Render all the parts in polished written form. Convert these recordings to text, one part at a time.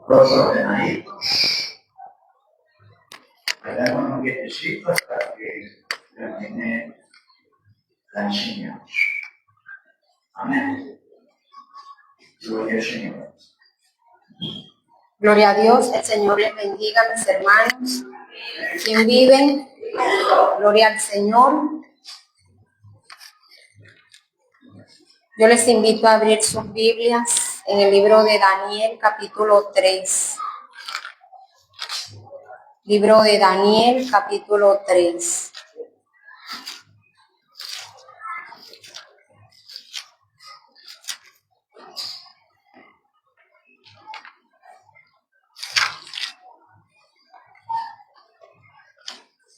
los ordenaditos. Tenemos unos quietecitos para que termine la enseñanza. Amén. Gloria al Señor. Gloria a Dios, el Señor les bendiga, mis hermanos. ¿Quién viven? Gloria al Señor. Yo les invito a abrir sus Biblias en el libro de Daniel, capítulo 3. Libro de Daniel, capítulo 3.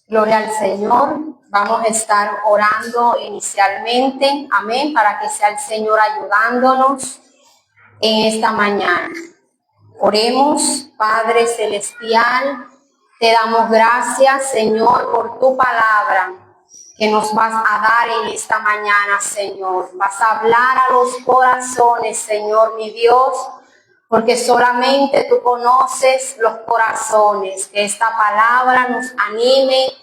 Gloria al Señor. Vamos a estar orando inicialmente, amén, para que sea el Señor ayudándonos en esta mañana. Oremos. Padre celestial, te damos gracias, Señor, por tu palabra que nos vas a dar en esta mañana, Señor. Vas a hablar a los corazones, Señor, mi Dios, porque solamente tú conoces los corazones. Que esta palabra nos anime,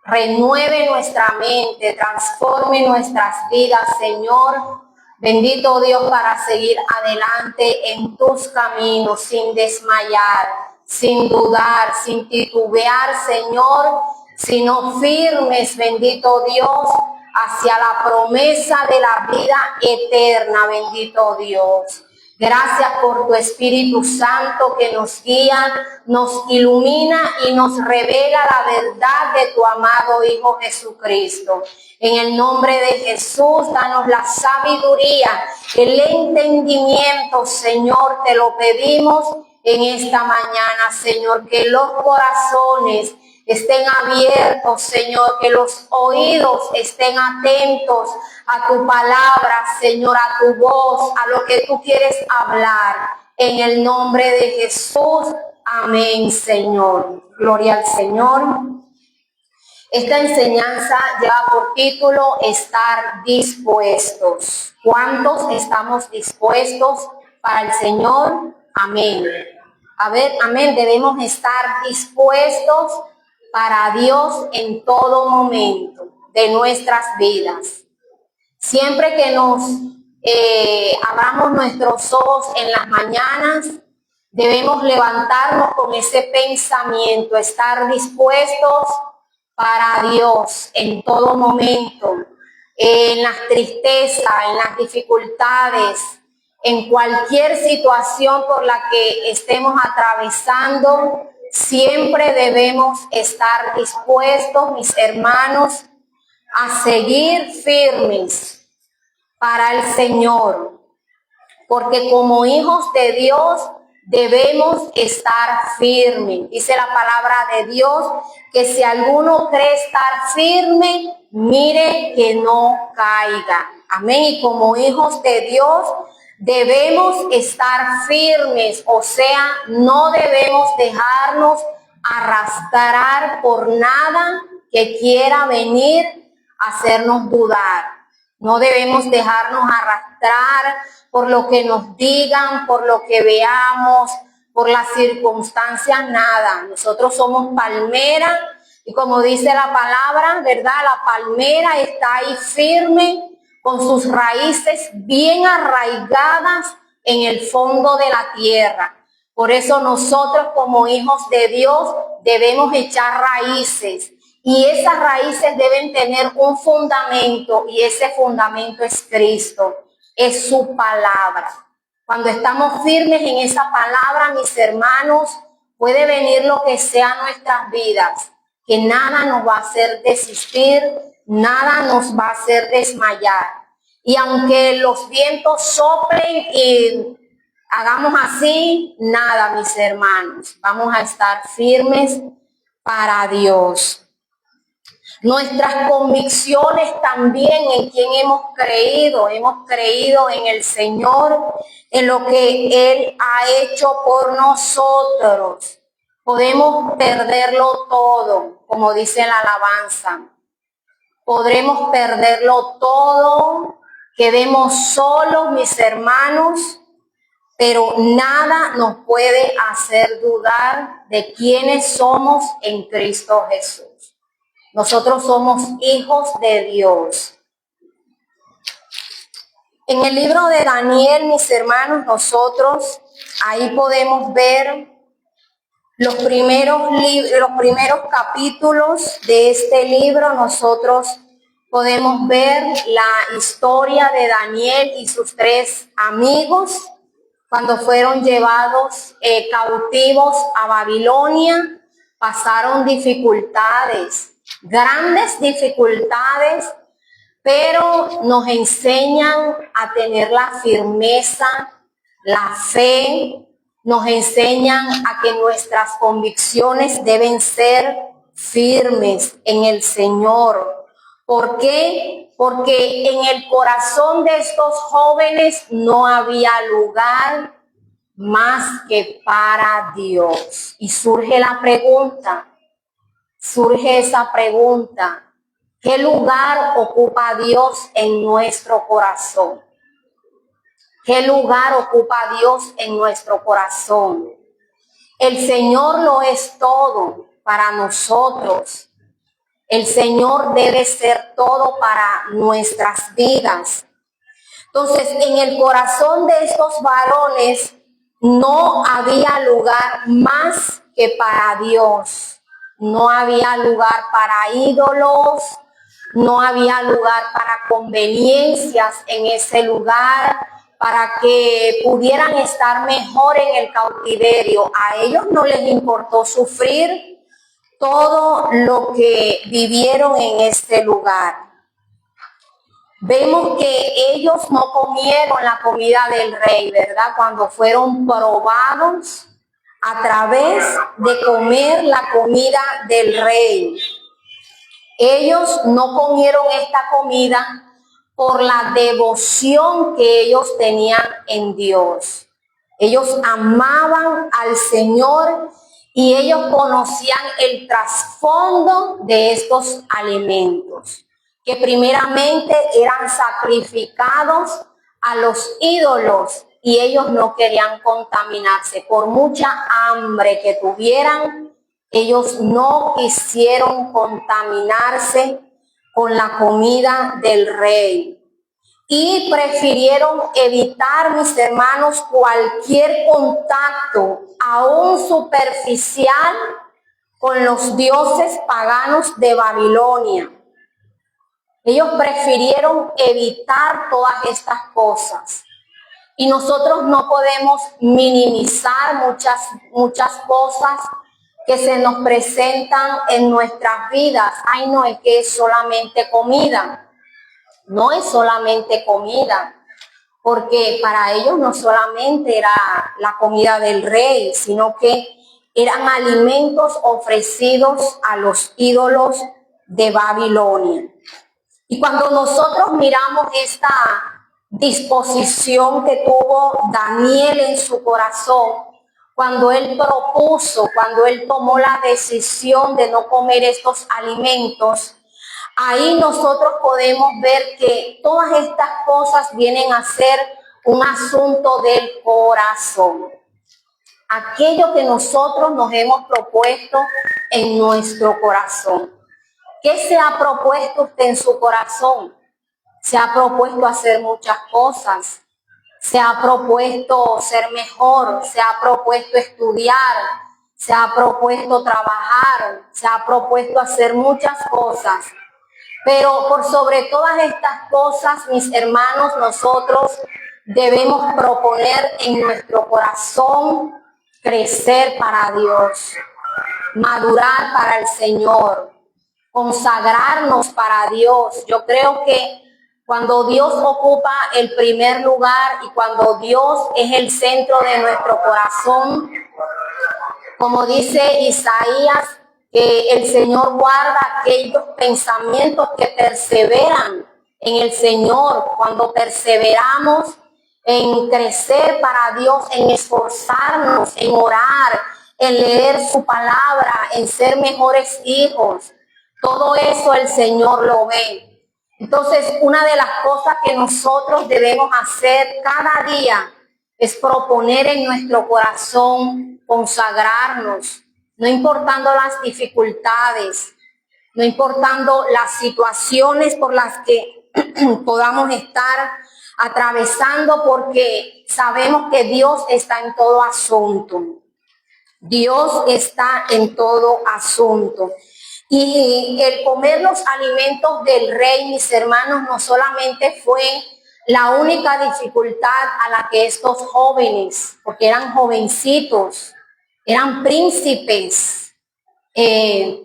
renueve nuestra mente, transforme nuestras vidas, Señor. Bendito Dios, para seguir adelante en tus caminos sin desmayar, sin dudar, sin titubear, Señor, sino firmes, bendito Dios, hacia la promesa de la vida eterna, bendito Dios. Gracias por tu Espíritu Santo que nos guía, nos ilumina y nos revela la verdad de tu amado Hijo Jesucristo. En el nombre de Jesús, danos la sabiduría, el entendimiento, Señor, te lo pedimos en esta mañana, Señor, que los corazones estén abiertos, Señor, que los oídos estén atentos a tu palabra, Señor, a tu voz, a lo que tú quieres hablar. En el nombre de Jesús, amén, Señor. Gloria al Señor. Esta enseñanza lleva por título estar dispuestos. ¿Cuántos estamos dispuestos para el Señor? Amén. A ver, amén. Debemos estar dispuestos para Dios en todo momento de nuestras vidas. Siempre que nos abramos nuestros ojos en las mañanas, debemos levantarnos con ese pensamiento, estar dispuestos para Dios en todo momento, en las tristezas, en las dificultades, en cualquier situación por la que estemos atravesando. Siempre debemos estar dispuestos, mis hermanos, a seguir firmes para el Señor, porque como hijos de Dios debemos estar firmes. Dice la palabra de Dios que si alguno cree estar firme, mire que no caiga. Amén. Y como hijos de Dios debemos estar firmes, o sea, no debemos dejarnos arrastrar por nada que quiera venir a hacernos dudar. No debemos dejarnos arrastrar por lo que nos digan, por lo que veamos, por las circunstancias, nada. Nosotros somos palmera y como dice la palabra, ¿verdad? La palmera está ahí firme con sus raíces bien arraigadas en el fondo de la tierra. Por eso nosotros como hijos de Dios debemos echar raíces. Y esas raíces deben tener un fundamento, y ese fundamento es Cristo, es su palabra. Cuando estamos firmes en esa palabra, mis hermanos, puede venir lo que sea a nuestras vidas, que nada nos va a hacer desistir, nada nos va a hacer desmayar. Y aunque los vientos soplen y hagamos así, nada, mis hermanos, vamos a estar firmes para Dios. Nuestras convicciones también en quien hemos creído en el Señor, en lo que Él ha hecho por nosotros. Podemos perderlo todo, como dice la alabanza. Podremos perderlo todo, quedemos solos, mis hermanos, pero nada nos puede hacer dudar de quiénes somos en Cristo Jesús. Nosotros somos hijos de Dios. En el libro de Daniel, mis hermanos, nosotros ahí podemos ver los primeros capítulos de este libro. Nosotros podemos ver la historia de Daniel y sus 3 amigos cuando fueron llevados cautivos a Babilonia. Pasaron dificultades, grandes dificultades, pero nos enseñan a tener la firmeza, la fe, nos enseñan a que nuestras convicciones deben ser firmes en el Señor. ¿Por qué? Porque en el corazón de estos jóvenes no había lugar más que para Dios. Y surge esa pregunta, ¿qué lugar ocupa Dios en nuestro corazón? ¿Qué lugar ocupa Dios en nuestro corazón? El Señor lo es todo para nosotros. El Señor debe ser todo para nuestras vidas. Entonces, en el corazón de estos varones no había lugar más que para Dios. No había lugar para ídolos, no había lugar para conveniencias en ese lugar, para que pudieran estar mejor en el cautiverio. A ellos no les importó sufrir todo lo que vivieron en este lugar. Vemos que ellos no comieron la comida del rey, ¿verdad? Cuando fueron probados a través de comer la comida del rey. Ellos no comieron esta comida por la devoción que ellos tenían en Dios. Ellos amaban al Señor y ellos conocían el trasfondo de estos alimentos, que primeramente eran sacrificados a los ídolos y ellos no querían contaminarse. Por mucha hambre que tuvieran, ellos no quisieron contaminarse con la comida del rey y prefirieron evitar, mis hermanos, cualquier contacto, aún superficial, con los dioses paganos de Babilonia. Ellos prefirieron evitar todas estas cosas. Y nosotros no podemos minimizar muchas cosas que se nos presentan en nuestras vidas. Ay, no, es que es solamente comida. No es solamente comida, porque para ellos no solamente era la comida del rey, sino que eran alimentos ofrecidos a los ídolos de Babilonia. Y cuando nosotros miramos esta disposición que tuvo Daniel en su corazón, cuando él propuso, cuando él tomó la decisión de no comer estos alimentos, ahí nosotros podemos ver que todas estas cosas vienen a ser un asunto del corazón. Aquello que nosotros nos hemos propuesto en nuestro corazón. ¿Qué se ha propuesto usted en su corazón? Se ha propuesto hacer muchas cosas. Se ha propuesto ser mejor. Se ha propuesto estudiar. Se ha propuesto trabajar. Se ha propuesto hacer muchas cosas. Pero por sobre todas estas cosas, mis hermanos, nosotros debemos proponer en nuestro corazón crecer para Dios, madurar para el Señor, consagrarnos para Dios. Yo creo que cuando Dios ocupa el primer lugar y cuando Dios es el centro de nuestro corazón, como dice Isaías, que el Señor guarda aquellos pensamientos que perseveran en el Señor. Cuando perseveramos en crecer para Dios, en esforzarnos, en orar, en leer su palabra, en ser mejores hijos, todo eso el Señor lo ve. Entonces, una de las cosas que nosotros debemos hacer cada día es proponer en nuestro corazón consagrarnos, no importando las dificultades, no importando las situaciones por las que podamos estar atravesando, porque sabemos que Dios está en todo asunto. Dios está en todo asunto. Y el comer los alimentos del rey, mis hermanos, no solamente fue la única dificultad a la que estos jóvenes, porque eran jovencitos, eran príncipes, de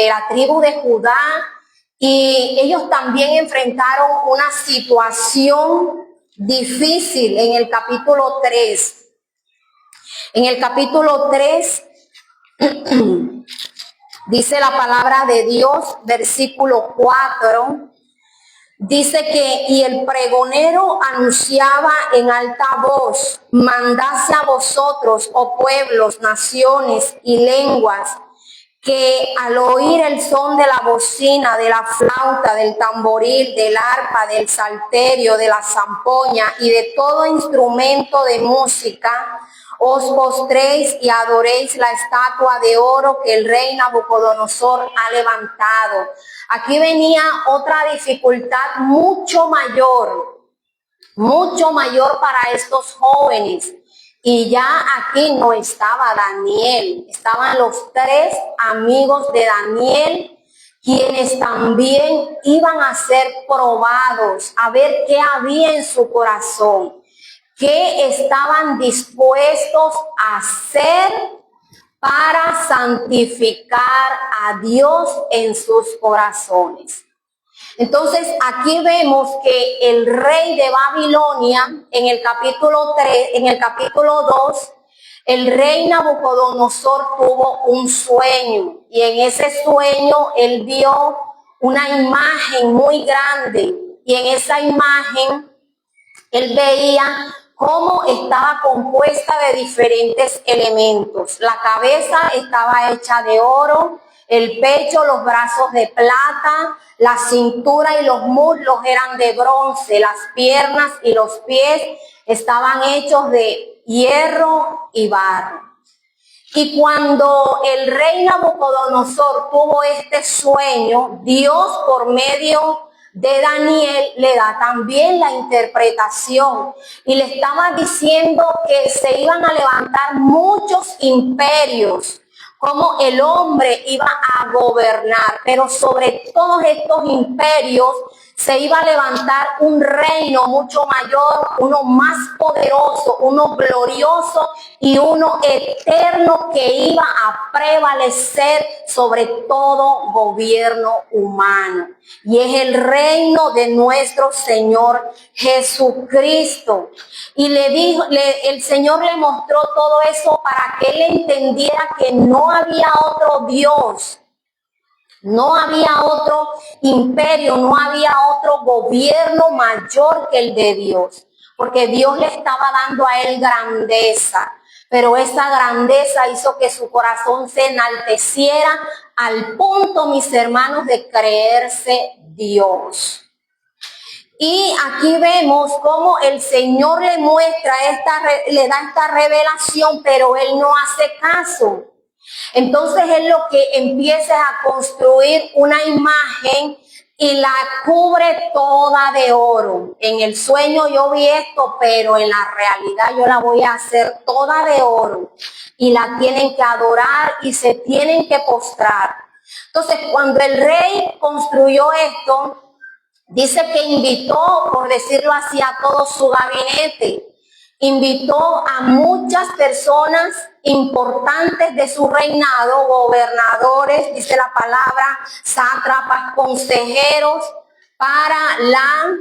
la tribu de Judá, y ellos también enfrentaron una situación difícil en el capítulo 3. En el capítulo 3 dice la palabra de Dios, versículo 4, dice que y el pregonero anunciaba en alta voz: mandase a vosotros, oh pueblos, naciones y lenguas, que al oír el son de la bocina, de la flauta, del tamboril, del arpa, del salterio, de la zampoña y de todo instrumento de música, os postréis y adoréis la estatua de oro que el rey Nabucodonosor ha levantado. Aquí venía otra dificultad mucho mayor para estos jóvenes. Y ya aquí no estaba Daniel, estaban los 3 amigos de Daniel, quienes también iban a ser probados, a ver qué había en su corazón, qué estaban dispuestos a hacer para santificar a Dios en sus corazones. Entonces aquí vemos que el rey de Babilonia, en el capítulo 3, en el capítulo 2, el rey Nabucodonosor tuvo un sueño, y en ese sueño él vio una imagen muy grande, y en esa imagen él veía cómo estaba compuesta de diferentes elementos. La cabeza estaba hecha de oro, el pecho, los brazos de plata, la cintura y los muslos eran de bronce, las piernas y los pies estaban hechos de hierro y barro. Y cuando el rey Nabucodonosor tuvo este sueño, Dios, por medio de Daniel, le da también la interpretación y le estaba diciendo que se iban a levantar muchos imperios, como el hombre iba a gobernar, pero sobre todos estos imperios se iba a levantar un reino mucho mayor, uno más poderoso, uno glorioso y uno eterno, que iba a prevalecer sobre todo gobierno humano. Y es el reino de nuestro Señor Jesucristo. Y le dijo, el Señor le mostró todo eso para que él entendiera que no había otro Dios, no había otro imperio, no había otro gobierno mayor que el de Dios, porque Dios le estaba dando a él grandeza, pero esa grandeza hizo que su corazón se enalteciera al punto, mis hermanos, de creerse Dios. Y aquí vemos cómo el Señor le muestra le da esta revelación, pero él no hace caso. Entonces él lo que empieza a construir una imagen y la cubre toda de oro. En el sueño yo vi esto, pero en la realidad yo la voy a hacer toda de oro. Y la tienen que adorar y se tienen que postrar. Entonces cuando el rey construyó esto, dice que invitó, por decirlo así, a todo su gabinete. Invitó a muchas personas importantes de su reinado, gobernadores, dice la palabra, sátrapas, consejeros, para la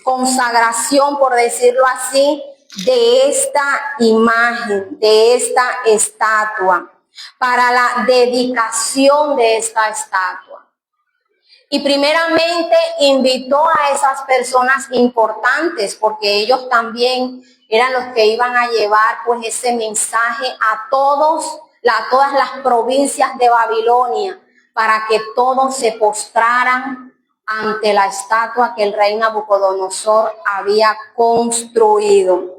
consagración, por decirlo así, de esta imagen, de esta estatua, para la dedicación de esta estatua. Y primeramente invitó a esas personas importantes, porque ellos también eran los que iban a llevar pues ese mensaje a todas las provincias de Babilonia, para que todos se postraran ante la estatua que el rey Nabucodonosor había construido.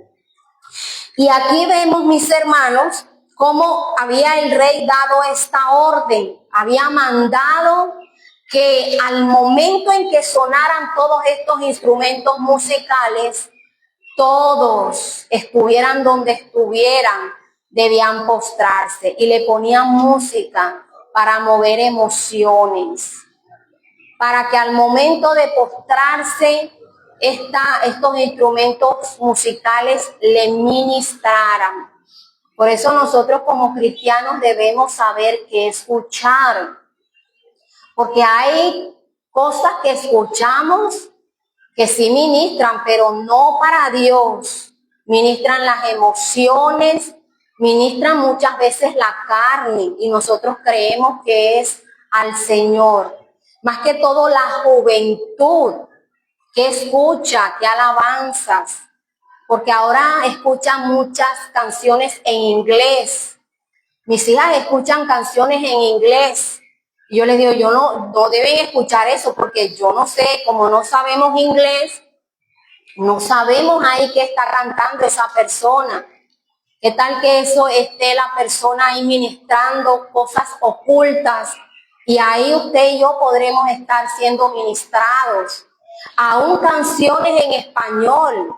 Y aquí vemos, mis hermanos, cómo había el rey dado esta orden. Había mandado que al momento en que sonaran todos estos instrumentos musicales, todos estuvieran donde estuvieran, debían postrarse y le ponían música para mover emociones, para que al momento de postrarse estos instrumentos musicales le ministraran. Por eso nosotros como cristianos debemos saber qué escuchar, porque hay cosas que escuchamos que sí ministran, pero no para Dios. Ministran las emociones, ministran muchas veces la carne y nosotros creemos que es al Señor. Más que todo la juventud que escucha, que alabanzas, porque ahora escuchan muchas canciones en inglés. Mis hijas escuchan canciones en inglés. Y yo les digo, no deben escuchar eso porque yo no sé, como no sabemos inglés, no sabemos ahí qué está cantando esa persona. ¿Qué tal que eso esté la persona ahí ministrando cosas ocultas? Y ahí usted y yo podremos estar siendo ministrados. Aún canciones en español.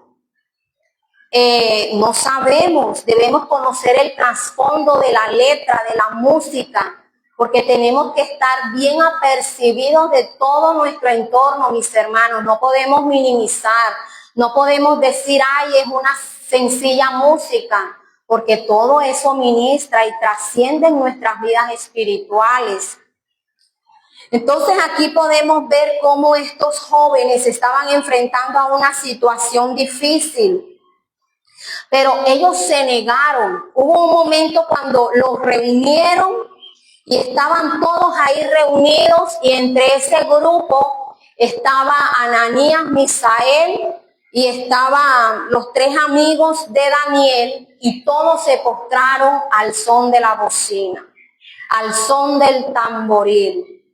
No sabemos, debemos conocer el trasfondo de la letra, de la música, porque tenemos que estar bien apercibidos de todo nuestro entorno, mis hermanos. No podemos minimizar, no podemos decir, ay, es una sencilla música, porque todo eso ministra y trasciende en nuestras vidas espirituales. Entonces aquí podemos ver cómo estos jóvenes estaban enfrentando a una situación difícil. Pero ellos se negaron. Hubo un momento cuando los reunieron y estaban todos ahí reunidos y entre ese grupo estaba Ananías, Misael y estaban los tres amigos de Daniel y todos se postraron al son de la bocina, al son del tamboril.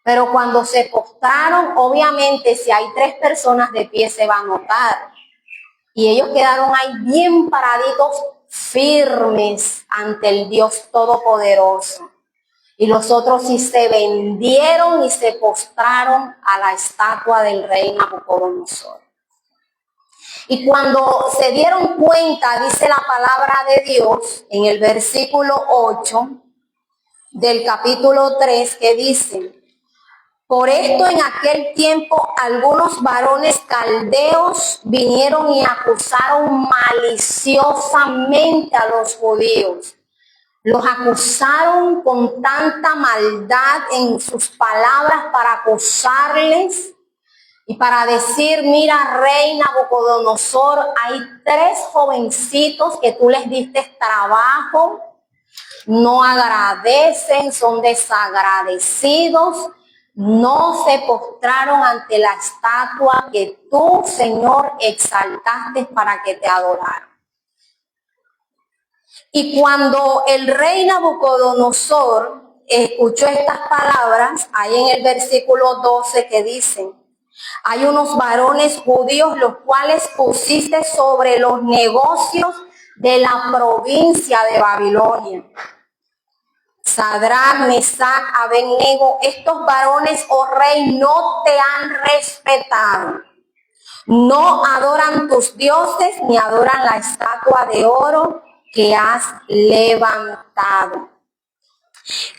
Pero cuando se postraron, obviamente si hay tres personas de pie se va a notar. Y ellos quedaron ahí bien paraditos, firmes ante el Dios Todopoderoso. Y los otros sí se vendieron y se postraron a la estatua del rey Nabucodonosor. Y cuando se dieron cuenta, dice la palabra de Dios en el versículo 8 del capítulo 3, que dice: por esto en aquel tiempo algunos varones caldeos vinieron y acusaron maliciosamente a los judíos. Los acusaron con tanta maldad en sus palabras para acusarles y para decir, mira, rey Nabucodonosor, hay tres jovencitos que tú les diste trabajo, no agradecen, son desagradecidos. No se postraron ante la estatua que tú, Señor, exaltaste para que te adoraran. Y cuando el rey Nabucodonosor escuchó estas palabras, ahí en el versículo 12 que dicen, hay unos varones judíos los cuales pusiste sobre los negocios de la provincia de Babilonia. Sadrach, Mesach, Abednego, estos varones, oh rey, no te han respetado. No adoran tus dioses ni adoran la estatua de oro que has levantado.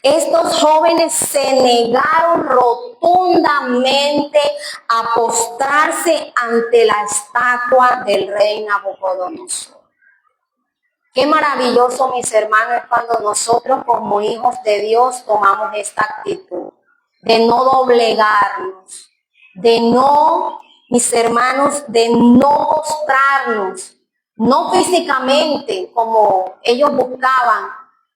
Estos jóvenes se negaron rotundamente a postrarse ante la estatua del rey Nabucodonosor. Qué maravilloso, mis hermanos, es cuando nosotros como hijos de Dios tomamos esta actitud de no doblegarnos, de no, mis hermanos, de no postrarnos, no físicamente como ellos buscaban,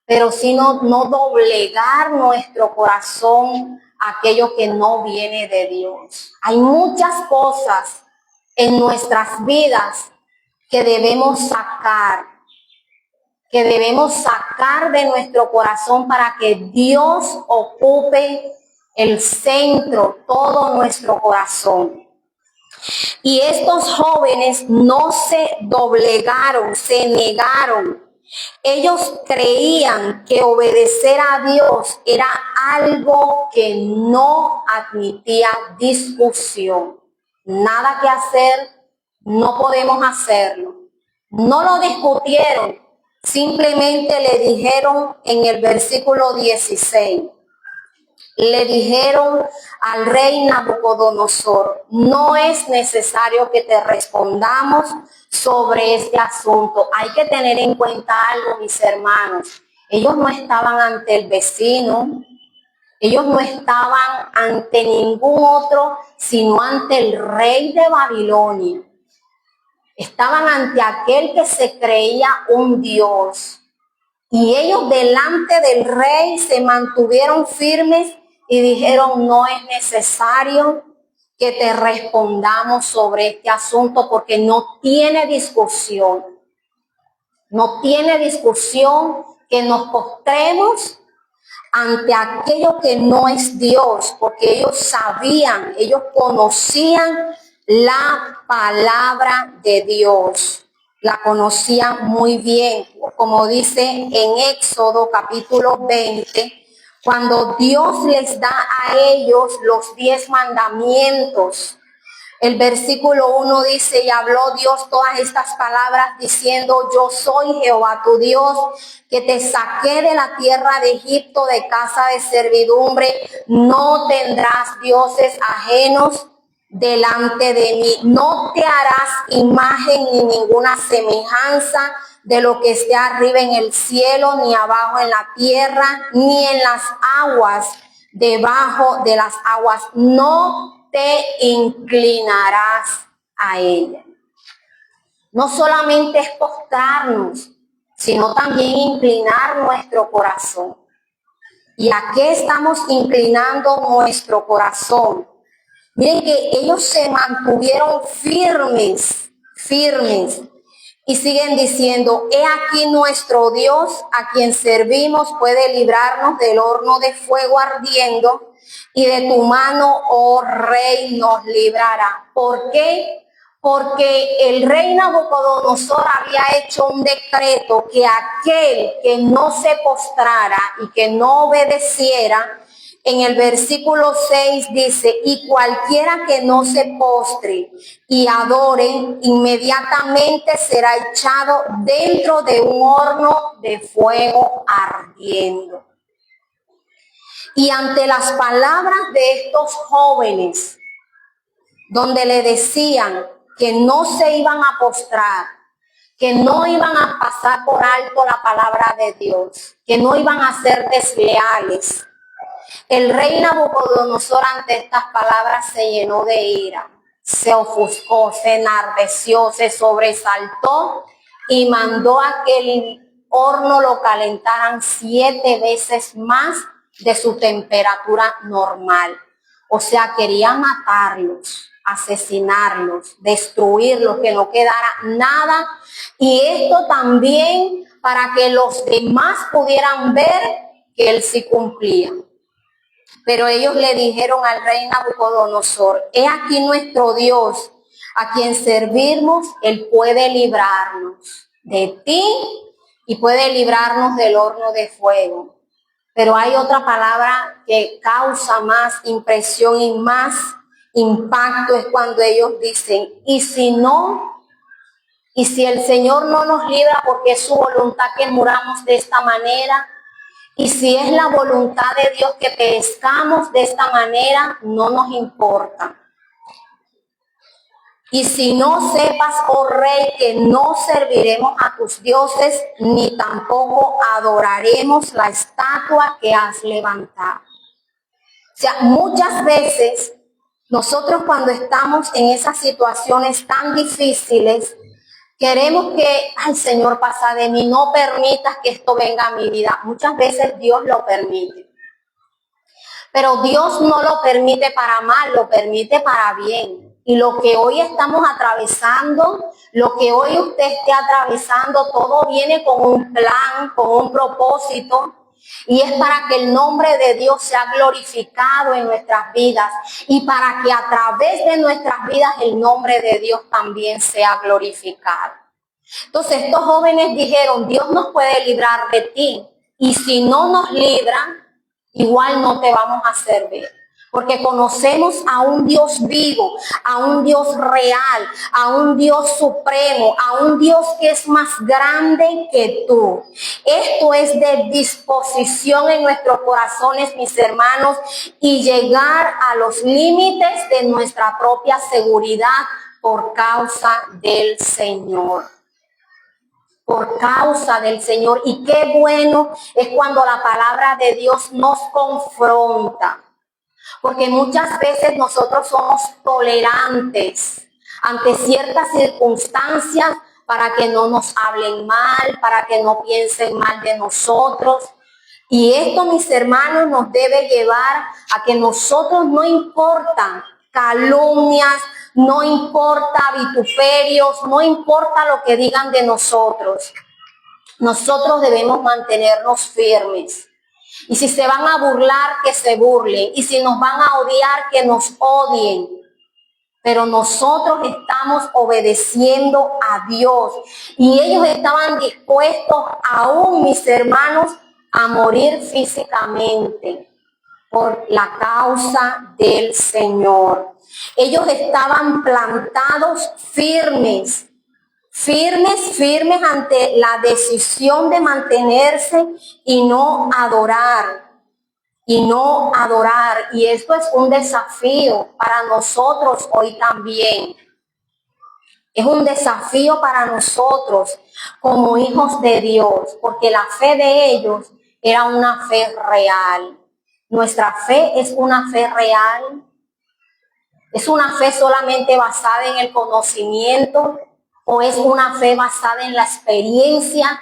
pero sino no doblegar nuestro corazón a aquello que no viene de Dios. Hay muchas cosas en nuestras vidas que debemos sacar de nuestro corazón para que Dios ocupe el centro, todo nuestro corazón. Y estos jóvenes no se doblegaron, se negaron. Ellos creían que obedecer a Dios era algo que no admitía discusión. Nada que hacer, no podemos hacerlo. No lo discutieron, simplemente le dijeron en el versículo 16. Le dijeron al rey Nabucodonosor, no es necesario que te respondamos sobre este asunto. Hay que tener en cuenta algo, mis hermanos. Ellos no estaban ante el vecino, ellos no estaban ante ningún otro, sino ante el rey de Babilonia. Estaban ante aquel que se creía un Dios. Y ellos delante del rey se mantuvieron firmes y dijeron, no es necesario que te respondamos sobre este asunto porque no tiene discusión. No tiene discusión que nos postremos ante aquello que no es Dios, porque ellos sabían, ellos conocían la palabra de Dios. La conocían muy bien, como dice en Éxodo capítulo 20, cuando Dios les da a ellos los 10 mandamientos. El versículo 1 dice, y habló Dios todas estas palabras diciendo, yo soy Jehová tu Dios, que te saqué de la tierra de Egipto de casa de servidumbre, no tendrás dioses ajenos delante de mí, no te harás imagen ni ninguna semejanza de lo que esté arriba en el cielo, ni abajo en la tierra, ni en las aguas, debajo de las aguas, no te inclinarás a ella. No solamente es postrarnos, sino también inclinar nuestro corazón. ¿Y a qué estamos inclinando nuestro corazón? Miren que ellos se mantuvieron firmes. Y siguen diciendo, he aquí nuestro Dios a quien servimos puede librarnos del horno de fuego ardiendo y de tu mano, oh rey, nos librará. ¿Por qué? Porque el rey Nabucodonosor había hecho un decreto que aquel que no se postrara y que no obedeciera, en el versículo 6 dice, y cualquiera que no se postre y adore, inmediatamente será echado dentro de un horno de fuego ardiendo. Y ante las palabras de estos jóvenes, donde le decían que no se iban a postrar, que no iban a pasar por alto la palabra de Dios, que no iban a ser desleales, el rey Nabucodonosor ante estas palabras se llenó de ira, se ofuscó, se enardeció, se sobresaltó y mandó a que el horno lo calentaran 7 veces más de su temperatura normal. O sea, quería matarlos, asesinarlos, destruirlos, que no quedara nada. Y esto también para que los demás pudieran ver que él sí cumplía. Pero ellos le dijeron al rey Nabucodonosor, he aquí nuestro Dios, a quien servimos, él puede librarnos de ti y puede librarnos del horno de fuego. Pero hay otra palabra que causa más impresión y más impacto, es cuando ellos dicen, y si no, y si el Señor no nos libra porque es su voluntad que muramos de esta manera, y si es la voluntad de Dios que perezcamos de esta manera, no nos importa. Y si no sepas, oh rey, que no serviremos a tus dioses, ni tampoco adoraremos la estatua que has levantado. O sea, muchas veces nosotros cuando estamos en esas situaciones tan difíciles, queremos que, ay Señor, pasa de mí, no permitas que esto venga a mi vida. Muchas veces Dios lo permite. Pero Dios no lo permite para mal, lo permite para bien. Y lo que hoy estamos atravesando, lo que hoy usted esté atravesando, todo viene con un plan, con un propósito. Y es para que el nombre de Dios sea glorificado en nuestras vidas y para que a través de nuestras vidas el nombre de Dios también sea glorificado. Entonces estos jóvenes dijeron, Dios nos puede librar de ti y si no nos libra, igual no te vamos a servir. Porque conocemos a un Dios vivo, a un Dios real, a un Dios supremo, a un Dios que es más grande que tú. Esto es de disposición en nuestros corazones, mis hermanos, y llegar a los límites de nuestra propia seguridad por causa del Señor. Por causa del Señor. Y qué bueno es cuando la palabra de Dios nos confronta. Porque muchas veces nosotros somos tolerantes ante ciertas circunstancias para que no nos hablen mal, para que no piensen mal de nosotros. Y esto, mis hermanos, nos debe llevar a que nosotros, no importa calumnias, no importa vituperios, no importa lo que digan de nosotros, nosotros debemos mantenernos firmes. Y si se van a burlar, que se burlen. Y si nos van a odiar, que nos odien. Pero nosotros estamos obedeciendo a Dios. Y ellos estaban dispuestos, aún mis hermanos, a morir físicamente por la causa del Señor. Ellos estaban plantados firmes ante la decisión de mantenerse y no adorar. Y esto es un desafío para nosotros hoy también. Es un desafío para nosotros como hijos de Dios, porque la fe de ellos era una fe real. Nuestra fe es una fe real. ¿Es una fe solamente basada en el conocimiento o es una fe basada en la experiencia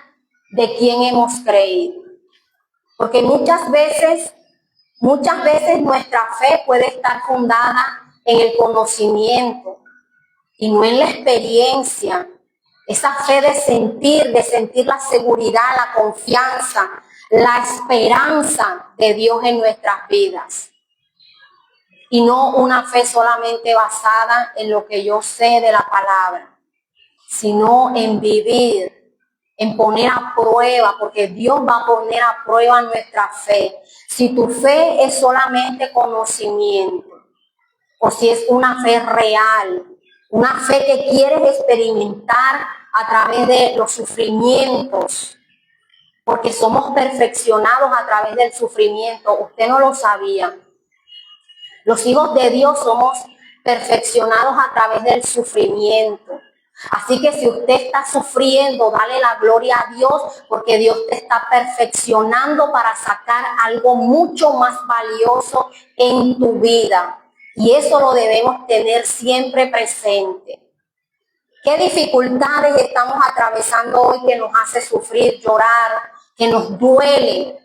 de quien hemos creído? Porque muchas veces nuestra fe puede estar fundada en el conocimiento y no en la experiencia. Esa fe de sentir la seguridad, la confianza, la esperanza de Dios en nuestras vidas. Y no una fe solamente basada en lo que yo sé de la palabra, sino en vivir, en poner a prueba, porque Dios va a poner a prueba nuestra fe. Si tu fe es solamente conocimiento, o si es una fe real, una fe que quieres experimentar a través de los sufrimientos, porque somos perfeccionados a través del sufrimiento. Usted no lo sabía. Los hijos de Dios somos perfeccionados a través del sufrimiento. Así que si usted está sufriendo, dale la gloria a Dios, porque Dios te está perfeccionando para sacar algo mucho más valioso en tu vida. Y eso lo debemos tener siempre presente. ¿Qué dificultades estamos atravesando hoy que nos hace sufrir, llorar, que nos duele?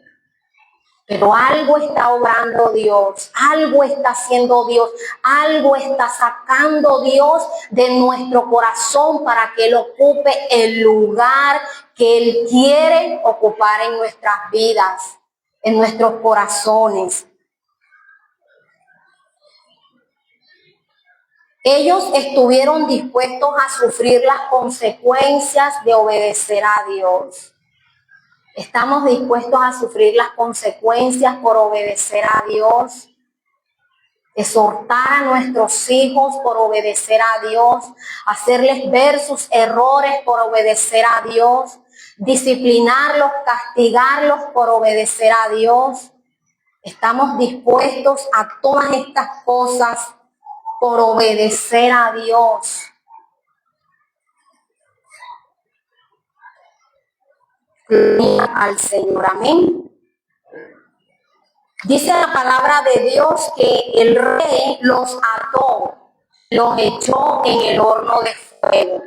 Pero algo está obrando Dios, algo está haciendo Dios, algo está sacando Dios de nuestro corazón para que Él ocupe el lugar que Él quiere ocupar en nuestras vidas, en nuestros corazones. Ellos estuvieron dispuestos a sufrir las consecuencias de obedecer a Dios. ¿Estamos dispuestos a sufrir las consecuencias por obedecer a Dios? Exhortar a nuestros hijos por obedecer a Dios, hacerles ver sus errores por obedecer a Dios, disciplinarlos, castigarlos por obedecer a Dios. ¿Estamos dispuestos a todas estas cosas por obedecer a Dios? Gloria al Señor, amén. Dice la palabra de Dios que el rey los ató, los echó en el horno de fuego.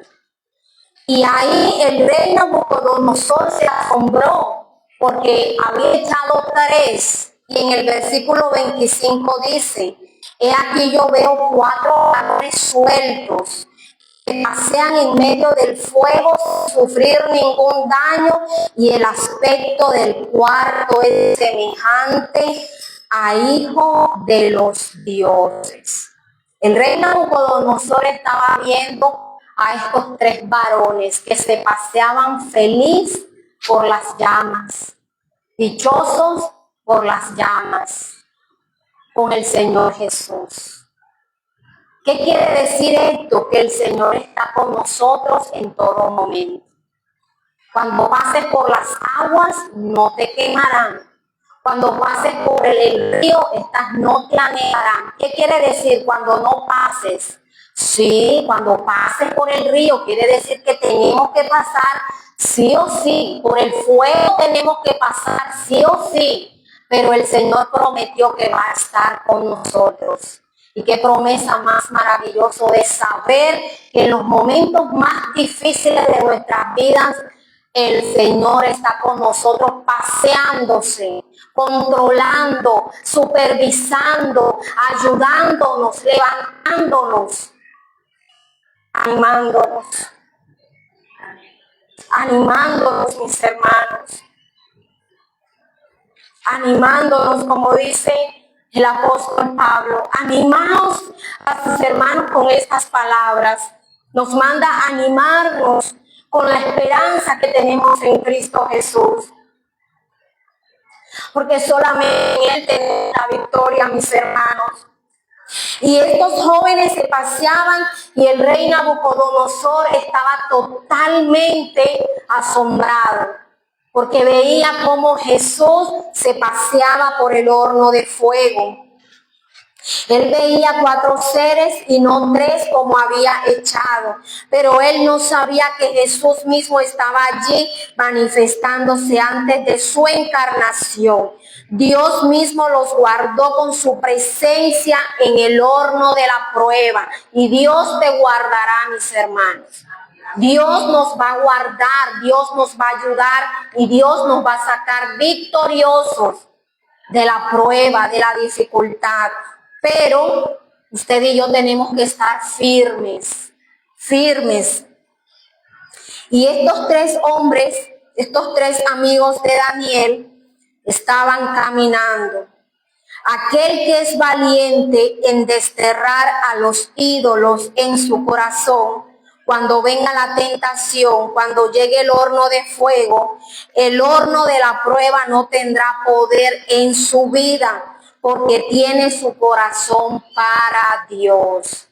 Y ahí el rey Nabucodonosor se asombró porque había echado 3. Y en el versículo 25 dice: he aquí yo veo 4 varones sueltos, pasean en medio del fuego sin sufrir ningún daño, y el aspecto del cuarto es semejante a hijo de los dioses. El rey Nabucodonosor estaba viendo a estos tres varones que se paseaban feliz por las llamas, dichosos por las llamas, con el Señor Jesús. ¿Qué quiere decir esto? Que el Señor está con nosotros en todo momento. Cuando pases por las aguas, no te quemarán. Cuando pases por el río, estas no te anegarán. ¿Qué quiere decir cuando no pases? Sí, cuando pases por el río, quiere decir que tenemos que pasar sí o sí. Por el fuego tenemos que pasar sí o sí. Pero el Señor prometió que va a estar con nosotros. Y qué promesa más maravillosa de saber que en los momentos más difíciles de nuestras vidas, el Señor está con nosotros paseándose, controlando, supervisando, ayudándonos, levantándonos, animándonos, mis hermanos, animándonos, como dice el apóstol Pablo. Animaos a sus hermanos con estas palabras. Nos manda a animarnos con la esperanza que tenemos en Cristo Jesús. Porque solamente en Él tenemos la victoria, mis hermanos. Y estos jóvenes se paseaban y el rey Nabucodonosor estaba totalmente asombrado, porque veía cómo Jesús se paseaba por el horno de fuego. Él veía 4 seres y no 3 como había echado, pero él no sabía que Jesús mismo estaba allí manifestándose antes de su encarnación. Dios mismo los guardó con su presencia en el horno de la prueba, y Dios te guardará, mis hermanos. Dios nos va a guardar, Dios nos va a ayudar y Dios nos va a sacar victoriosos de la prueba, de la dificultad. Pero usted y yo tenemos que estar firmes. Y estos 3 hombres, estos 3 amigos de Daniel, estaban caminando. Aquel que es valiente en desterrar a los ídolos en su corazón, cuando venga la tentación, cuando llegue el horno de fuego, el horno de la prueba no tendrá poder en su vida, porque tiene su corazón para Dios.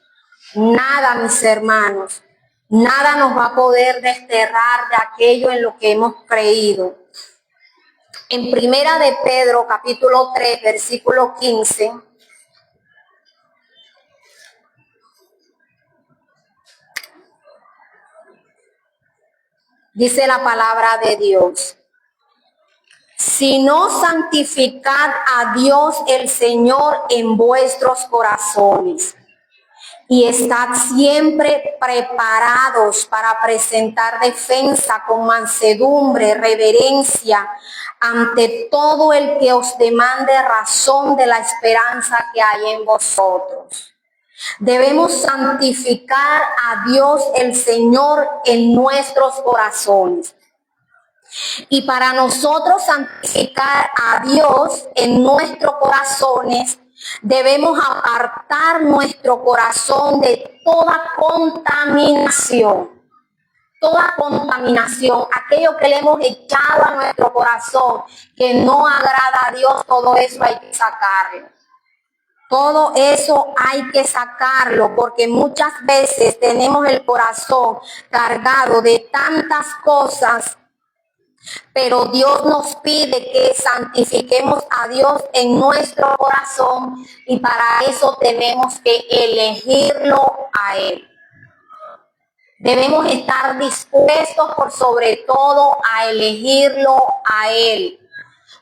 Nada, mis hermanos, nada nos va a poder desterrar de aquello en lo que hemos creído. En Primera de Pedro, capítulo 3, versículo 15, dice la palabra de Dios: sino santificad a Dios el Señor en vuestros corazones, y estad siempre preparados para presentar defensa con mansedumbre, reverencia, ante todo el que os demande razón de la esperanza que hay en vosotros. Debemos santificar a Dios el Señor en nuestros corazones. Y para nosotros santificar a Dios en nuestros corazones, debemos apartar nuestro corazón de toda contaminación. Toda contaminación, aquello que le hemos echado a nuestro corazón, que no agrada a Dios, todo eso hay que sacarlo. Todo eso hay que sacarlo, porque muchas veces tenemos el corazón cargado de tantas cosas, pero Dios nos pide que santifiquemos a Dios en nuestro corazón, y para eso tenemos que elegirlo a Él. Debemos estar dispuestos por sobre todo a elegirlo a Él.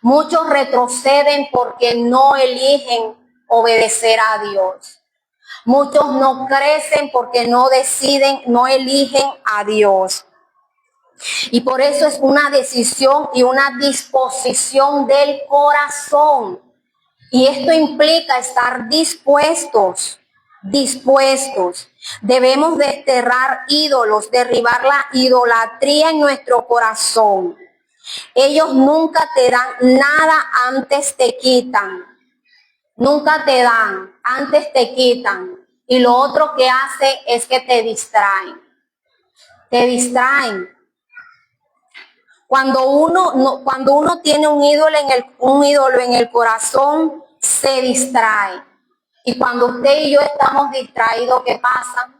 Muchos retroceden porque no eligen obedecer a Dios. Muchos no crecen porque no deciden, no eligen a Dios. Y por eso es una decisión y una disposición del corazón. Y esto implica estar dispuestos dispuestos. Debemos desterrar ídolos, derribar la idolatría en nuestro corazón. Ellos nunca te dan nada, antes te quitan. Nunca te dan, antes te quitan. Y lo otro que hace es que te distraen. Te distraen. Cuando uno tiene un ídolo en el corazón, se distrae. Y cuando usted y yo estamos distraídos, ¿qué pasa?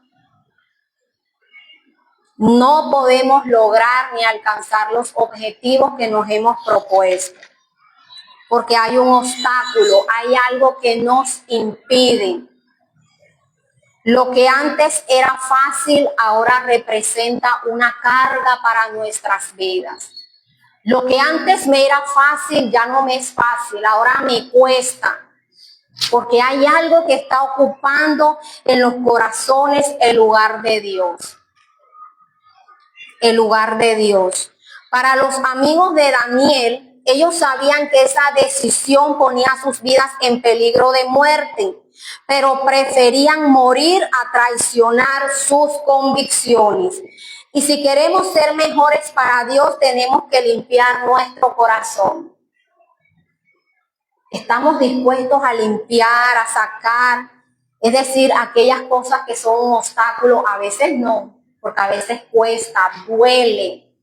No podemos lograr ni alcanzar los objetivos que nos hemos propuesto. Porque hay un obstáculo, hay algo que nos impide. Lo que antes era fácil, ahora representa una carga para nuestras vidas. Lo que antes me era fácil, ya no me es fácil, ahora me cuesta. Porque hay algo que está ocupando en los corazones el lugar de Dios. El lugar de Dios. Para los amigos de Daniel, ellos sabían que esa decisión ponía sus vidas en peligro de muerte, pero preferían morir a traicionar sus convicciones. Y si queremos ser mejores para Dios, tenemos que limpiar nuestro corazón. Estamos dispuestos a limpiar, a sacar, es decir, aquellas cosas que son un obstáculo. A veces no, porque a veces cuesta, duele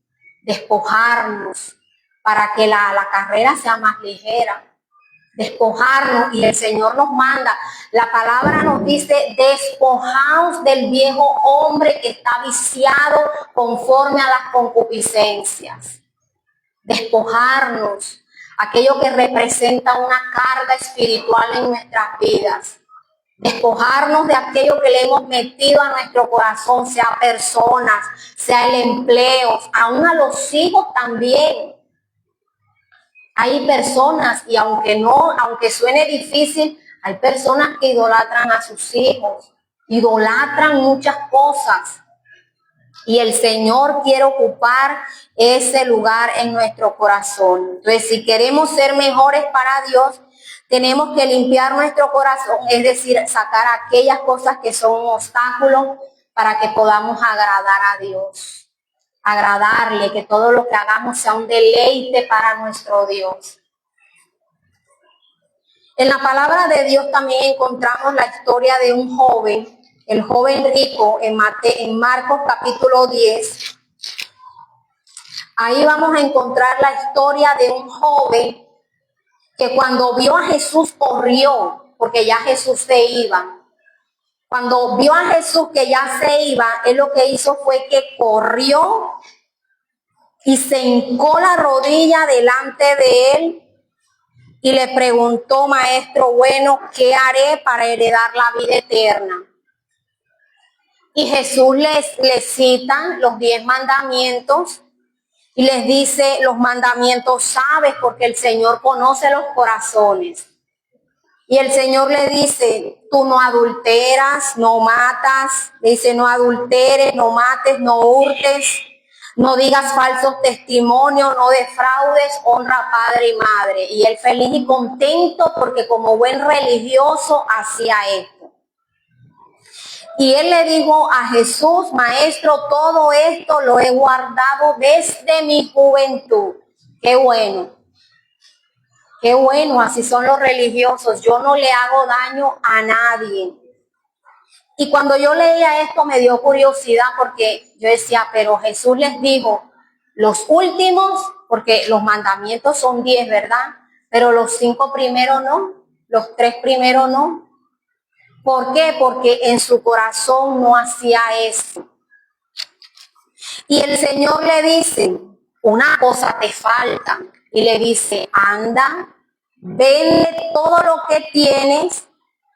despojarnos para que la carrera sea más ligera. Despojarnos, y el Señor nos manda, la palabra nos dice: despojaos del viejo hombre que está viciado conforme a las concupiscencias. Despojarnos, aquello que representa una carga espiritual en nuestras vidas. Despojarnos de aquello que le hemos metido a nuestro corazón, sea personas, sea el empleo, aún a los hijos también. Hay personas, y aunque suene difícil, hay personas que idolatran a sus hijos, idolatran muchas cosas. Y el Señor quiere ocupar ese lugar en nuestro corazón. Entonces, si queremos ser mejores para Dios, tenemos que limpiar nuestro corazón, es decir, sacar aquellas cosas que son un obstáculo para que podamos agradar a Dios. Agradarle, que todo lo que hagamos sea un deleite para nuestro Dios. En la palabra de Dios también encontramos la historia de un joven, el joven rico, en Marcos capítulo 10. Ahí vamos a encontrar la historia de un joven que cuando vio a Jesús corrió, porque ya Jesús se iba. Cuando vio a Jesús que ya se iba, él lo que hizo fue que corrió y se hincó la rodilla delante de él y le preguntó: maestro bueno, ¿qué haré para heredar la vida eterna? Y Jesús les cita los 10 mandamientos y les dice: los mandamientos sabes, porque el Señor conoce los corazones. Y el Señor le dice: tú no adulteras, no matas. Le dice: no adulteres, no mates, no hurtes, no digas falsos testimonios, no defraudes, honra a padre y madre. Y él feliz y contento porque como buen religioso hacía esto. Y él le dijo a Jesús: maestro, todo esto lo he guardado desde mi juventud. Qué bueno. Qué bueno, así son los religiosos. Yo no le hago daño a nadie. Y cuando yo leía esto me dio curiosidad, porque yo decía: pero Jesús les dijo los últimos, porque los mandamientos son 10, ¿verdad? Pero los 5 primeros no, los 3 primeros no. ¿Por qué? Porque en su corazón no hacía eso. Y el Señor le dice: una cosa te falta. Y le dice: anda, vende todo lo que tienes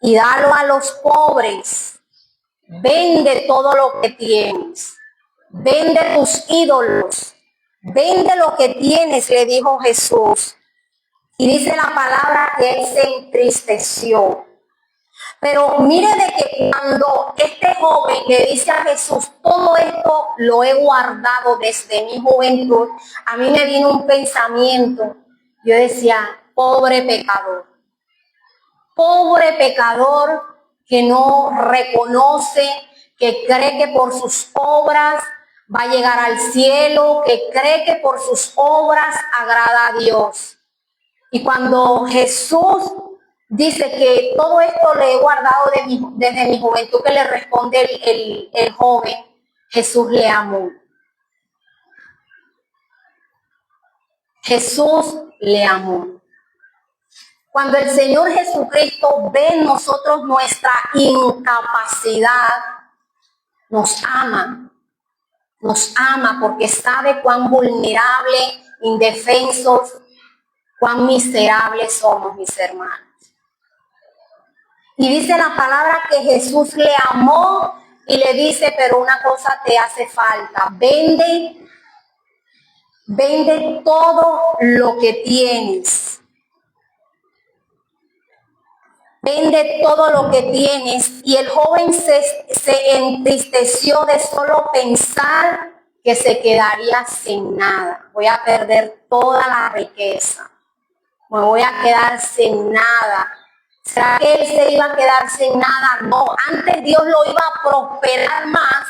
y dalo a los pobres. Vende todo lo que tienes. Vende tus ídolos. Vende lo que tienes, le dijo Jesús. Y dice la palabra que él se entristeció. Pero mire de que cuando este joven le dice a Jesús: todo esto lo he guardado desde mi juventud, a mí me vino un pensamiento. Yo decía: pobre pecador que no reconoce, que cree que por sus obras va a llegar al cielo, que cree que por sus obras agrada a Dios. Y cuando Jesús dice que todo esto le he guardado desde mi juventud, que le responde el joven, Jesús le amó. Jesús le amó. Cuando el Señor Jesucristo ve en nosotros nuestra incapacidad, nos ama porque sabe cuán vulnerable, indefensos, cuán miserables somos, mis hermanos. Y dice la palabra que Jesús le amó y le dice, pero una cosa te hace falta, vende todo lo que tienes. Vende todo lo que tienes. Y el joven se entristeció de solo pensar que se quedaría sin nada. Voy a perder toda la riqueza. Me voy a quedar sin nada. ¿Será que él se iba a quedar sin nada? No, antes Dios lo iba a prosperar más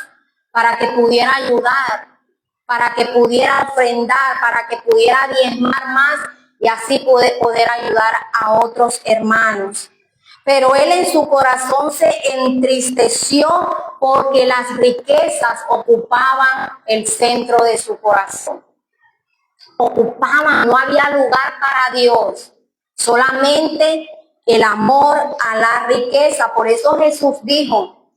para que pudiera ayudar, para que pudiera ofrendar, para que pudiera diezmar más y así poder ayudar a otros hermanos. Pero él en su corazón se entristeció porque las riquezas ocupaban el centro de su corazón. No había lugar para Dios, solamente el amor a la riqueza. Por eso Jesús dijo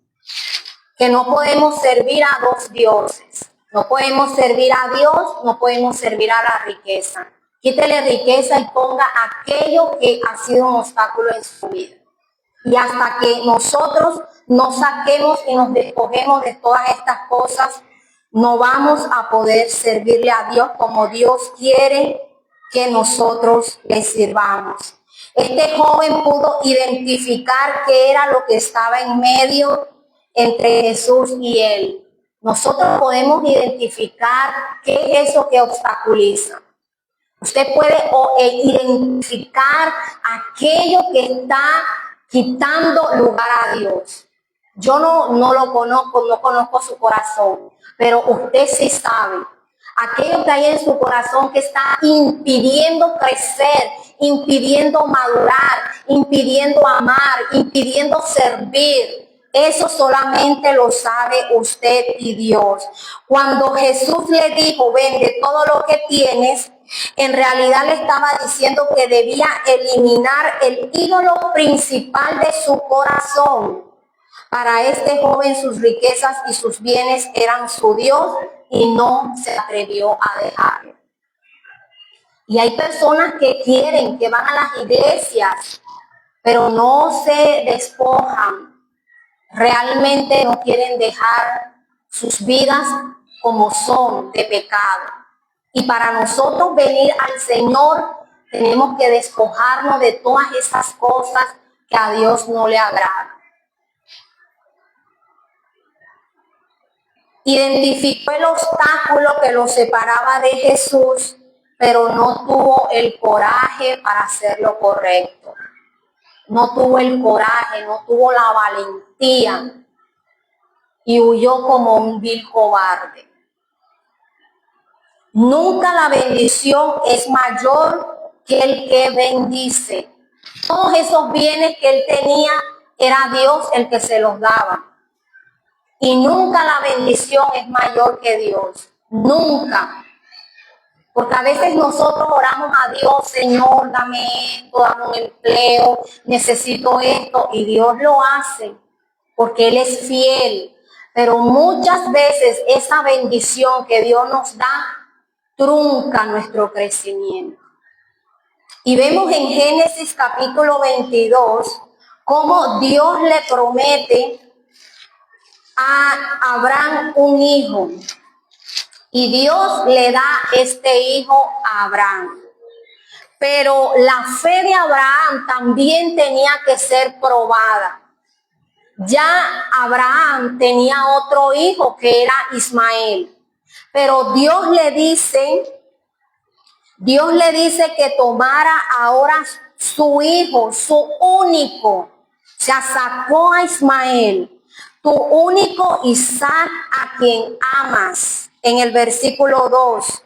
que no podemos servir a dos dioses. No podemos servir a Dios, no podemos servir a la riqueza. Quítele riqueza y ponga aquello que ha sido un obstáculo en su vida. Y hasta que nosotros nos saquemos y nos despojemos de todas estas cosas, no vamos a poder servirle a Dios como Dios quiere que nosotros le sirvamos. Este joven pudo identificar qué era lo que estaba en medio entre Jesús y él. Nosotros podemos identificar qué es eso que obstaculiza. Usted puede identificar aquello que está quitando lugar a Dios. Yo no lo conozco, no conozco su corazón, pero usted sí sabe. Aquello que hay en su corazón que está impidiendo crecer, impidiendo madurar, impidiendo amar, impidiendo servir. Eso solamente lo sabe usted y Dios. Cuando Jesús le dijo, vende todo lo que tienes, en realidad le estaba diciendo que debía eliminar el ídolo principal de su corazón. Para este joven sus riquezas y sus bienes eran su Dios y no se atrevió a dejarlo. Y hay personas que quieren, que van a las iglesias, pero no se despojan. Realmente no quieren dejar sus vidas como son, de pecado. Y para nosotros venir al Señor, tenemos que despojarnos de todas esas cosas que a Dios no le agradan. Identificó el obstáculo que lo separaba de Jesús, pero no tuvo el coraje para hacer lo correcto. No tuvo el coraje, no tuvo la valentía y huyó como un vil cobarde. Nunca la bendición es mayor que el que bendice. Todos esos bienes que él tenía, era Dios el que se los daba. Y nunca la bendición es mayor que Dios. Nunca. Porque a veces nosotros oramos a Dios, Señor, dame esto, dame un empleo, necesito esto. Y Dios lo hace porque Él es fiel. Pero muchas veces esa bendición que Dios nos da trunca nuestro crecimiento. Y vemos en Génesis capítulo 22 cómo Dios le promete a Abraham un hijo. Y Dios le da este hijo a Abraham. Pero la fe de Abraham también tenía que ser probada. Ya Abraham tenía otro hijo que era Ismael. Pero Dios le dice que tomara ahora su hijo, su único. O se sacó a Ismael, tu único Isaac, a quien amas, en el versículo 2,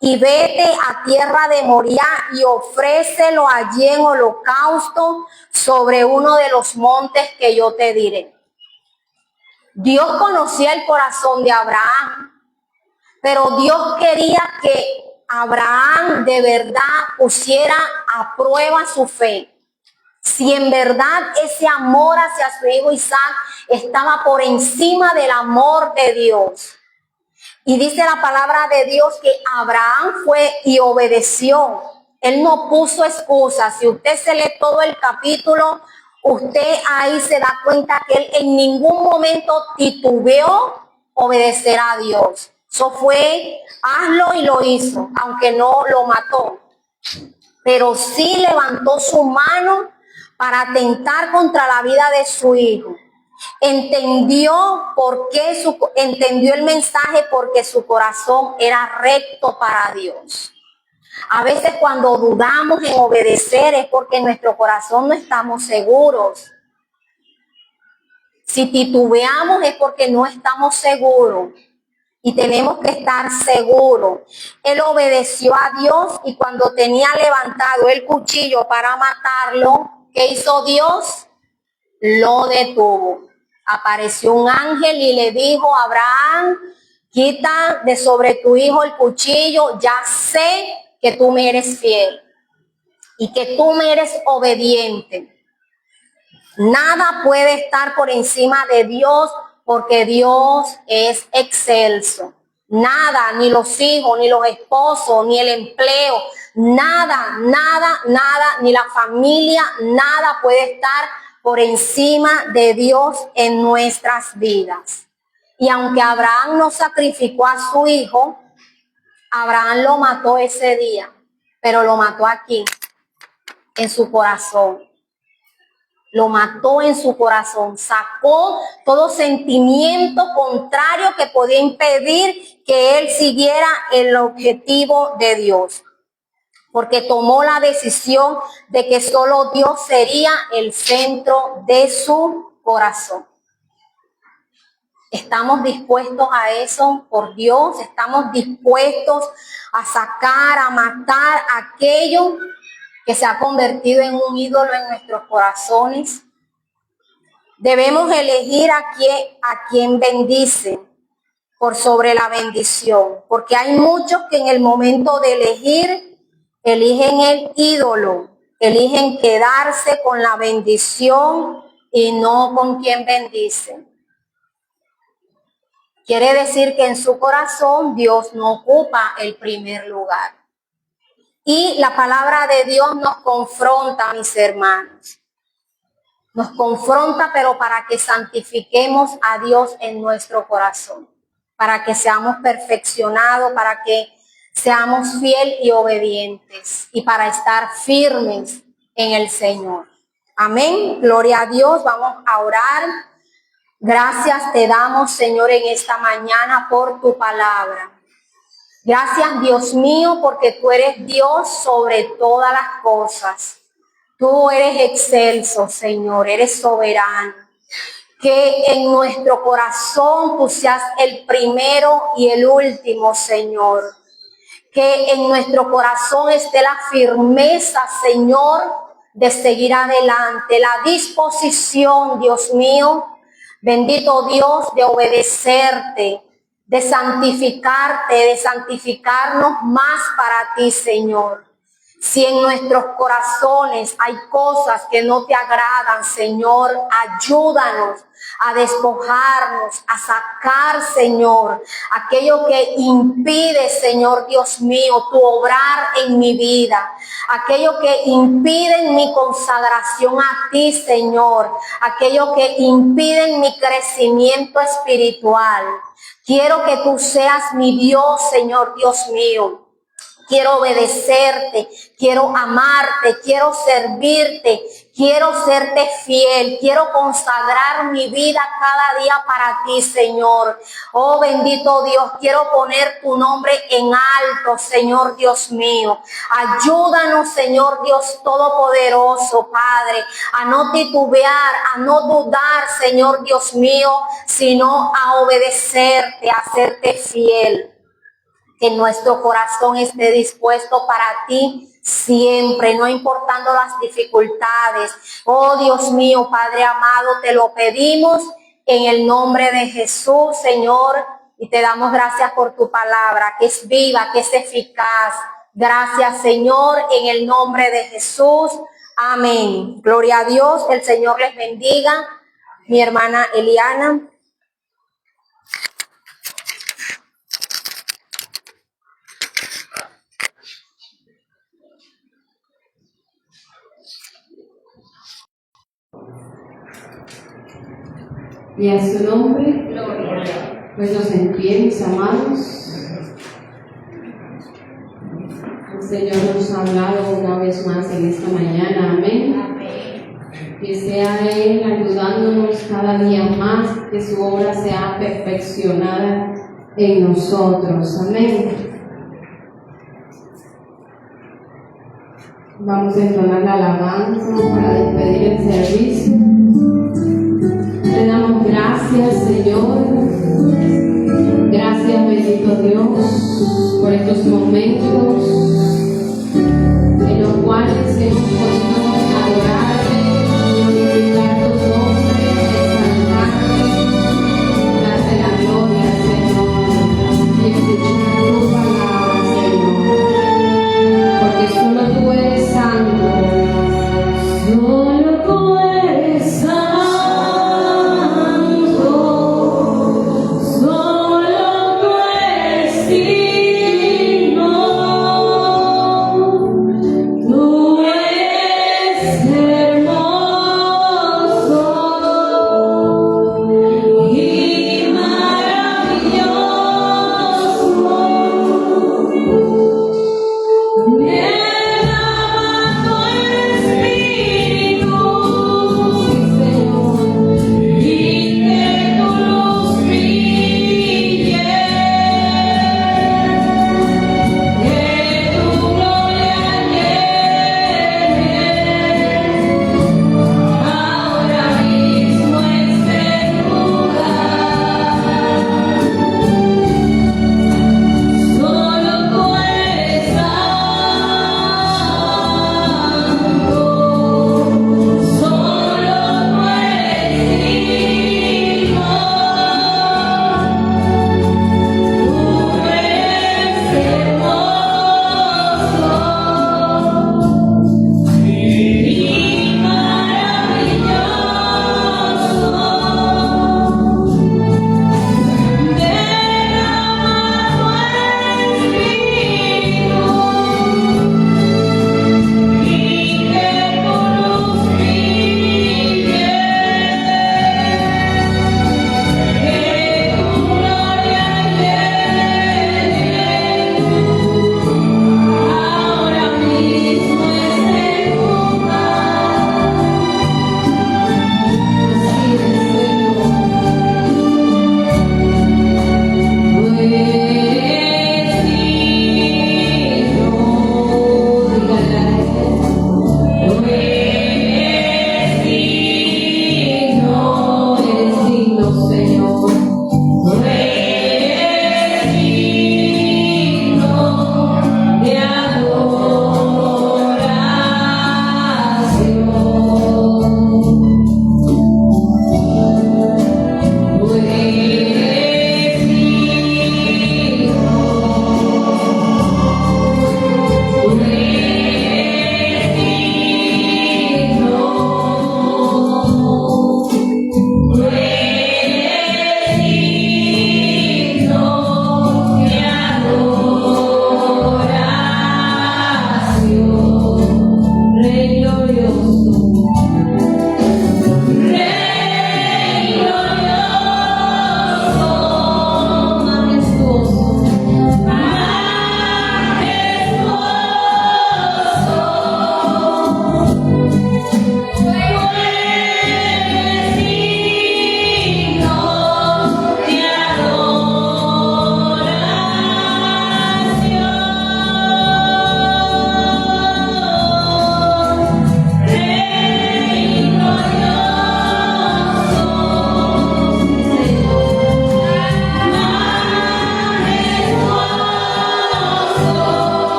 y vete a tierra de Moriah y ofrécelo allí en holocausto sobre uno de los montes que yo te diré. Dios conocía el corazón de Abraham, pero Dios quería que Abraham de verdad pusiera a prueba su fe. Si en verdad ese amor hacia su hijo Isaac estaba por encima del amor de Dios. Y dice la palabra de Dios que Abraham fue y obedeció. Él no puso excusas. Si usted se lee todo el capítulo, usted ahí se da cuenta que él en ningún momento titubeó obedecer a Dios. Eso fue, hazlo, y lo hizo, aunque no lo mató. Pero sí levantó su mano para atentar contra la vida de su hijo. Entendió el mensaje porque su corazón era recto para Dios. A veces cuando dudamos en obedecer es porque en nuestro corazón no estamos seguros. Si titubeamos es porque no estamos seguros. Y tenemos que estar seguros. Él obedeció a Dios y cuando tenía levantado el cuchillo para matarlo, ¿qué hizo Dios? Lo detuvo. Apareció un ángel y le dijo a Abraham, quita de sobre tu hijo el cuchillo, ya sé que tú me eres fiel y que tú me eres obediente. Nada puede estar por encima de Dios porque Dios es excelso. Nada, ni los hijos, ni los esposos, ni el empleo, nada, ni la familia, nada puede estar por encima de Dios en nuestras vidas. Y aunque Abraham no sacrificó a su hijo, Abraham lo mató ese día, pero lo mató aquí, en su corazón. Lo mató en su corazón, sacó todo sentimiento contrario que podía impedir que él siguiera el objetivo de Dios. Porque tomó la decisión de que solo Dios sería el centro de su corazón. ¿Estamos dispuestos a eso por Dios? ¿Estamos dispuestos a sacar, a matar aquello que se ha convertido en un ídolo en nuestros corazones? Debemos elegir a quien bendice por sobre la bendición, porque hay muchos que en el momento de elegir eligen el ídolo, eligen quedarse con la bendición y no con quien bendice. Quiere decir que en su corazón Dios no ocupa el primer lugar. Y la palabra de Dios nos confronta, mis hermanos. Nos confronta, pero para que santifiquemos a Dios en nuestro corazón. Para que seamos perfeccionados, para que seamos fieles y obedientes. Y para estar firmes en el Señor. Amén. Gloria a Dios. Vamos a orar. Gracias te damos, Señor, en esta mañana por tu palabra. Gracias, Dios mío, porque tú eres Dios sobre todas las cosas. Tú eres excelso, Señor, eres soberano. Que en nuestro corazón tú seas el primero y el último, Señor. Que en nuestro corazón esté la firmeza, Señor, de seguir adelante. La disposición, Dios mío, bendito Dios, de obedecerte, de santificarte, de santificarnos más para ti, Señor. Si en nuestros corazones hay cosas que no te agradan, Señor, ayúdanos a despojarnos, a sacar, Señor, aquello que impide, Señor Dios mío, tu obrar en mi vida, aquello que impide mi consagración a ti, Señor, aquello que impide mi crecimiento espiritual. Quiero que tú seas mi Dios, Señor Dios mío. quiero obedecerte, quiero amarte, quiero servirte, quiero serte fiel, quiero consagrar mi vida cada día para ti, Señor. Oh bendito Dios, quiero poner tu nombre en alto, Señor Dios mío. Ayúdanos, Señor Dios Todopoderoso, Padre, a no titubear, a no dudar, Señor Dios mío, sino a obedecerte, a serte fiel. Que nuestro corazón esté dispuesto para ti siempre, no importando las dificultades. Oh Dios mío, Padre amado, te lo pedimos en el nombre de Jesús, Señor, y te damos gracias por tu palabra, que es viva, que es eficaz. Gracias, Señor, en el nombre de Jesús. Amén. Gloria a Dios, el Señor les bendiga. Mi hermana Eliana. Y a su nombre, gloria. Pues en pie, mis amados. El Señor nos ha hablado una vez más en esta mañana, amén. Amén. Que sea Él ayudándonos cada día más, que su obra sea perfeccionada en nosotros, amén. Vamos a entonar la alabanza para despedir el servicio. Le damos gracias, Señor. Gracias, bendito Dios, por estos momentos en los cuales hemos podido adorarte, glorificar tu nombre, exaltarte, darte la gloria, Señor, y escuchar tu palabra, Señor, porque solo tú eres santo, solo tú eres santo. Solo tú eres digno.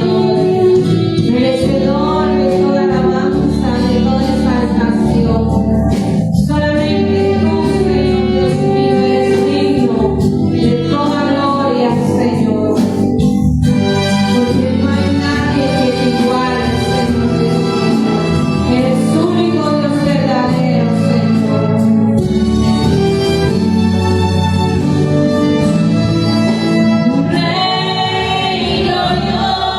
Señor, merecedor de toda alabanza, de toda exaltación. Solamente tú, Señor Dios mío, eres digno de toda gloria, Señor. Porque no hay nadie que te iguale, Señor Dios mío. Eres único Dios verdadero, Señor. Rey glorioso,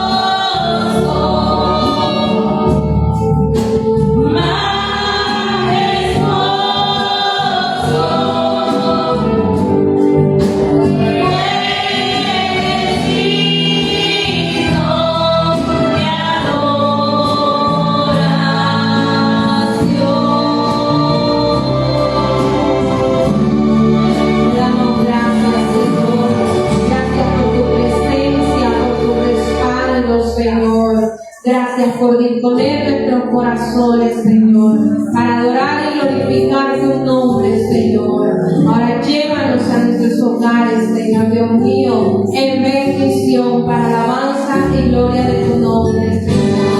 te damos gracias, Señor. Gracias por tu presencia, por tu respaldo, Señor. Gracias por disponer nuestros corazones, Señor, para adorar y glorificar tu nombre, Señor. Ahora llévanos a nuestros hogares, Señor Dios mío, en bendición para alabanza y gloria de tu nombre, Señor.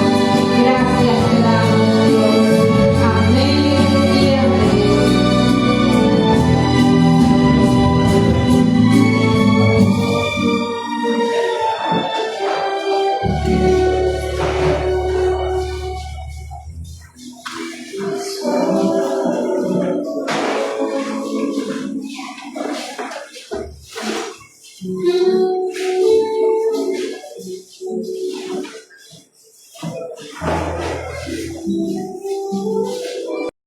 Gracias te damos, Dios. Amén y amén.